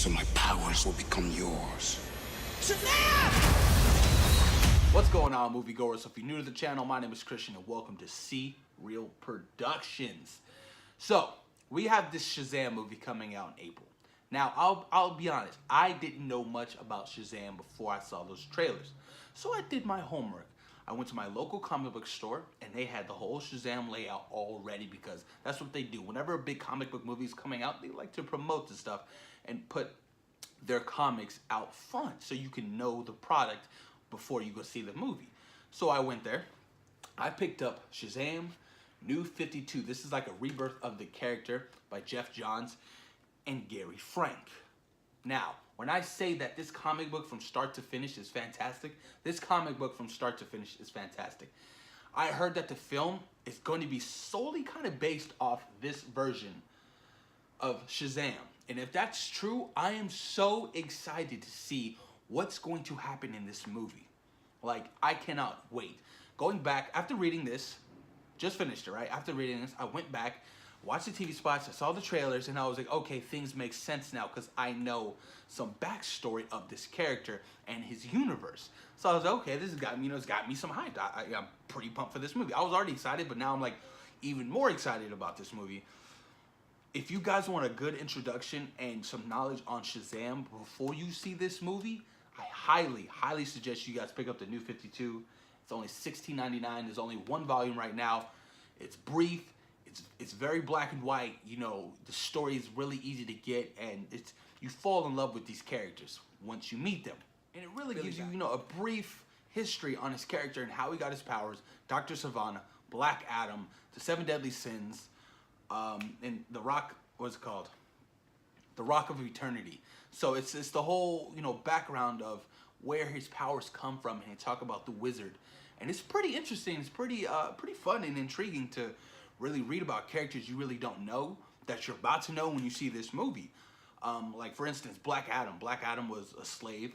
so my powers will become yours. Shazam! What's going on, moviegoers? So if you're new to the channel, my name is Christian and welcome to See Real Productions. So, we have this Shazam movie coming out in April. Now, I'll be honest, I didn't know much about Shazam before I saw those trailers. So I did my homework. I went to my local comic book store and they had the whole Shazam layout already because that's what they do. Whenever a big comic book movie is coming out, they like to promote the stuff and put their comics out front so you can know the product before you go see the movie. So I went there. I picked up Shazam New 52. This is like a rebirth of the character by Jeff Johns and Gary Frank. Now, when I say that this comic book from start to finish is fantastic, this comic book from start to finish is fantastic. I heard that the film is going to be solely kind of based off this version of Shazam. And if that's true, I am so excited to see what's going to happen in this movie. Like, I cannot wait. Going back, after reading this, just finished it, right? After reading this, I went back, watched the TV spots, I saw the trailers, and I was like, okay, things make sense now because I know some backstory of this character and his universe. So I was like, okay, this has got me, it's got me some hype. I'm pretty pumped for this movie. I was already excited, but now I'm like even more excited about this movie. If you guys want a good introduction and some knowledge on Shazam before you see this movie, I highly suggest you guys pick up the New 52. It's only $16.99. There's only one volume right now. It's brief. It's very black and white. You know, the story is really easy to get, and you fall in love with these characters once you meet them. And it really gives you, a brief history on his character and how he got his powers. Dr. Savannah, Black Adam, the 7 Deadly Sins, and the Rock, what's it called? The Rock of Eternity. So it's the whole, background of where his powers come from, and they talk about the wizard. And it's pretty interesting. It's pretty fun and intriguing to really read about characters you really don't know that you're about to know when you see this movie. Like, for instance, Black Adam. Black Adam was a slave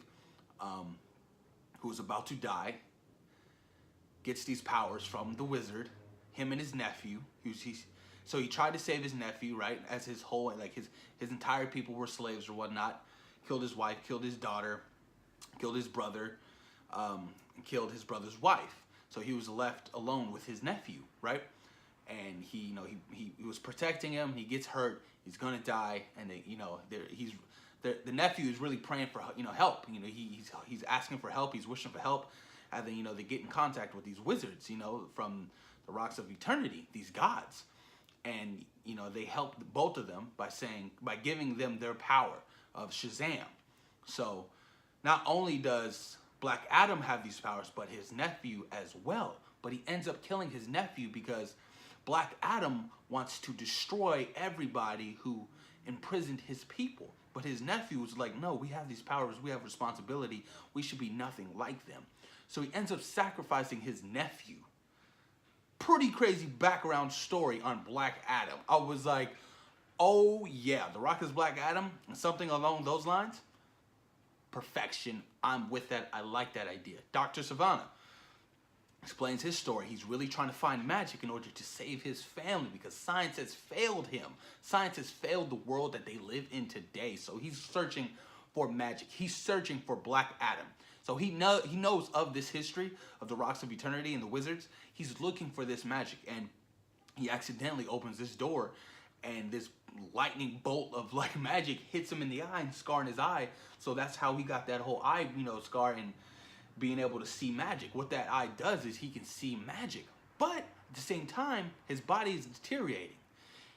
who was about to die, gets these powers from the wizard, him and his nephew. So he tried to save his nephew, right? As his whole, like his entire people were slaves or whatnot. Killed his wife, killed his daughter, killed his brother, and killed his brother's wife. So he was left alone with his nephew, right? And he was protecting him. He gets hurt. He's gonna die, and the nephew is really praying for help. He's asking for help. He's wishing for help, and then they get in contact with these wizards, from the Rocks of Eternity, these gods. And they help both of them by giving them their power of Shazam. So not only does Black Adam have these powers, but his nephew as well. But he ends up killing his nephew because Black Adam wants to destroy everybody who imprisoned his people. But his nephew was like, no, we have these powers, we have responsibility, we should be nothing like them. So he ends up sacrificing his nephew. Pretty crazy background story on Black Adam. I was like, oh yeah, The Rock is Black Adam, something along those lines. Perfection. I'm with that. I like that idea. Dr. Savannah explains his story. He's really trying to find magic in order to save his family because science has failed him. Science has failed the world that they live in today. So he's searching for magic. He's searching for Black Adam. So he knows of this history of the Rocks of Eternity and the wizards. He's looking for this magic, and he accidentally opens this door, and this lightning bolt of magic hits him in the eye and scarring his eye. So that's how he got that whole eye, scar and being able to see magic. What that eye does is he can see magic, but at the same time, his body is deteriorating.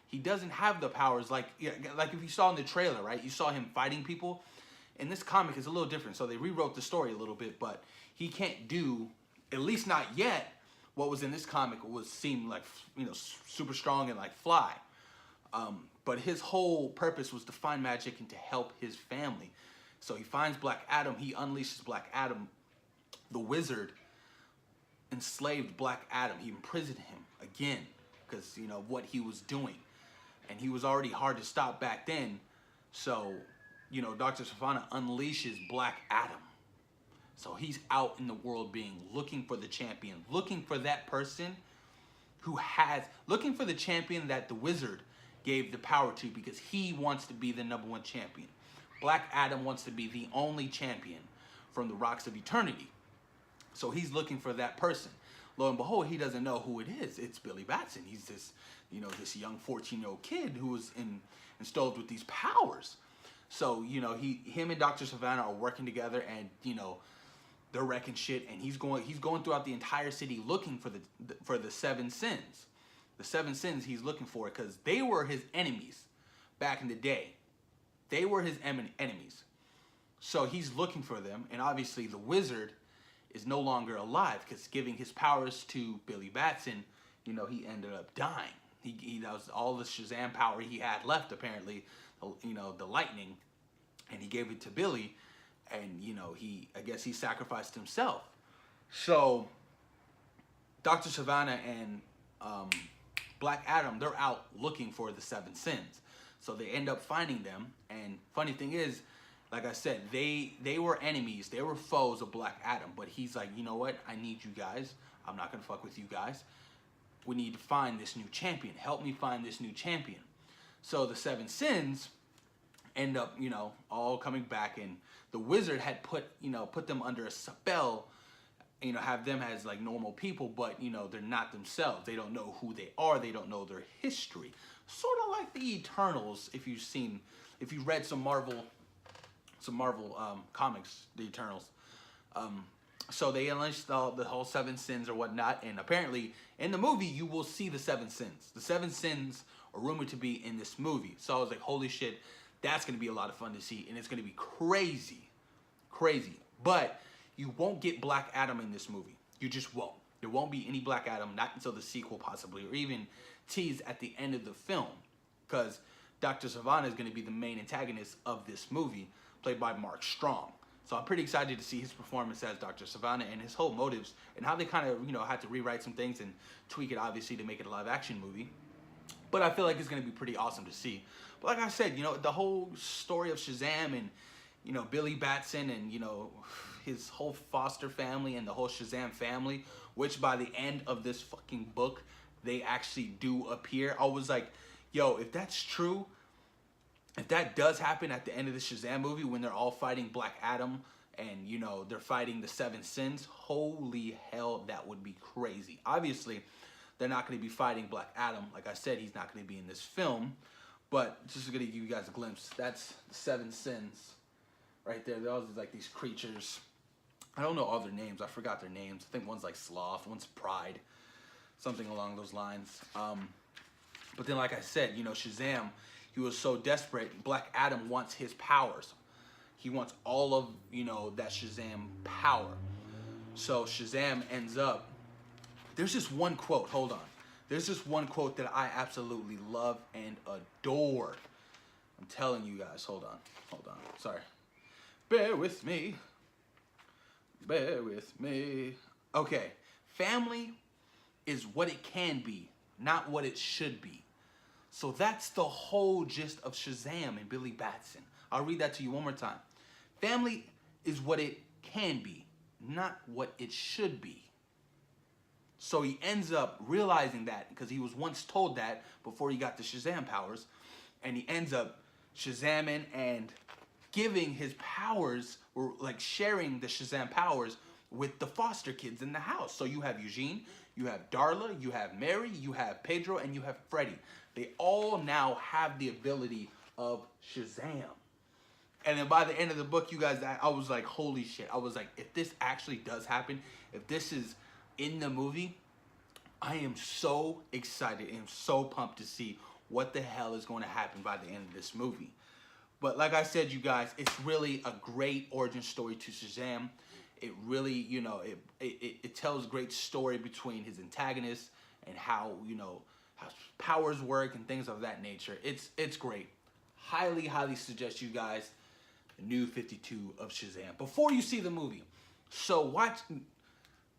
He doesn't have the powers like if you saw in the trailer, right? You saw him fighting people. In this comic, it's a little different. So they rewrote the story a little bit, but he can't do, at least not yet, what was in this comic seemed like, super strong and like fly. But his whole purpose was to find magic and to help his family. So he finds Black Adam. He unleashes Black Adam. The wizard enslaved Black Adam. He imprisoned him again because, of what he was doing. And he was already hard to stop back then. So Dr. Savannah unleashes Black Adam. So he's out in the world looking for the champion, looking for that person looking for the champion that the wizard gave the power to because he wants to be the #1 champion. Black Adam wants to be the only champion from the Rocks of Eternity. So he's looking for that person. Lo and behold, he doesn't know who it is. It's Billy Batson. He's this, this young 14-year-old kid who was installed with these powers. So, him and Dr. Savannah are working together, and, they're wrecking shit, and he's going throughout the entire city looking for the seven sins. The seven sins he's looking for, because they were his enemies back in the day. They were his enemies. So he's looking for them, and obviously the wizard is no longer alive, because giving his powers to Billy Batson, he ended up dying. That was all the Shazam power he had left, apparently, the lightning, and he gave it to Billy, and I guess he sacrificed himself. So Dr. Savannah and Black Adam, they're out looking for the seven sins. So they end up finding them, and funny thing is, like I said, they were enemies, they were foes of Black Adam, but he's like, you know what, I need you guys, I'm not gonna fuck with you guys, we need to find this new champion, help me find this new champion. So the seven sins end up, all coming back, and the wizard had put them under a spell, have them as like normal people, but they're not themselves. They don't know who they are. They don't know their history. Sort of like the Eternals, if you read some Marvel comics, the Eternals. So they unleashed the whole seven sins or whatnot, and apparently in the movie you will see the seven sins. The seven sins are rumored to be in this movie. So I was like, holy shit, that's gonna be a lot of fun to see, and it's gonna be crazy. But you won't get Black Adam in this movie. You just won't. There won't be any Black Adam, not until the sequel possibly, or even teased at the end of the film, because Dr. Savannah is gonna be the main antagonist of this movie, played by Mark Strong. So I'm pretty excited to see his performance as Dr. Savannah and his whole motives, and how they kind of, had to rewrite some things and tweak it, obviously, to make it a live action movie. But I feel like it's going to be pretty awesome to see. But like I said, the whole story of Shazam and, Billy Batson and, his whole foster family and the whole Shazam family, which by the end of this fucking book, they actually do appear. I was like, yo, if that's true, if that does happen at the end of the Shazam movie when they're all fighting Black Adam and, they're fighting the seven sins, holy hell, that would be crazy. Obviously, they're not going to be fighting Black Adam. Like I said, he's not going to be in this film. But just going to give you guys a glimpse. That's the seven sins right there. They're all like these creatures. I don't know all their names. I forgot their names. I think one's like Sloth, one's Pride, something along those lines. But then, like I said, Shazam, he was so desperate. Black Adam wants his powers. He wants all of, that Shazam power. So Shazam ends up, there's this one quote, hold on. There's this one quote that I absolutely love and adore. I'm telling you guys, hold on, sorry. Bear with me. Okay, family is what it can be, not what it should be. So that's the whole gist of Shazam and Billy Batson. I'll read that to you one more time. Family is what it can be, not what it should be. So he ends up realizing that, because he was once told that before he got the Shazam powers, and he ends up Shazamming and giving his powers, or like sharing the Shazam powers with the foster kids in the house. So you have Eugene, you have Darla, you have Mary, you have Pedro, and you have Freddy. They all now have the ability of Shazam. And then by the end of the book, you guys, I was like, holy shit. I was like, if this actually does happen, if this is in the movie, I am so excited and so pumped to see what the hell is going to happen by the end of this movie. But like I said, you guys, it's really a great origin story to Shazam. It really, it tells a great story between his antagonists and how, how powers work and things of that nature. It's great. Highly, highly suggest you guys the new 52 of Shazam before you see the movie. So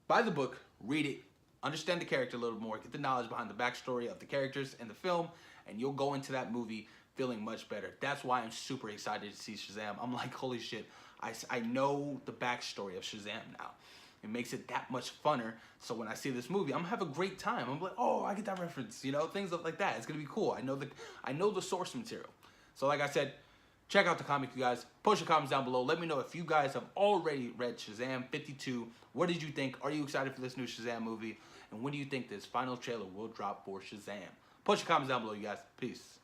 buy the book, read it, understand the character a little more, get the knowledge behind the backstory of the characters in the film, and you'll go into that movie feeling much better. That's why I'm super excited to see Shazam. I'm like, holy shit, I know the backstory of Shazam now. It makes it that much funner. So when I see this movie, I'm gonna have a great time. I'm like, oh, I get that reference, things like that. It's gonna be cool. I know the source material. So like I said, Check out the comic, you guys. Post your comments down below. Let me know if you guys have already read Shazam 52. What did you think? Are you excited for this new Shazam movie? And when do you think this final trailer will drop for Shazam? Post your comments down below, you guys. Peace.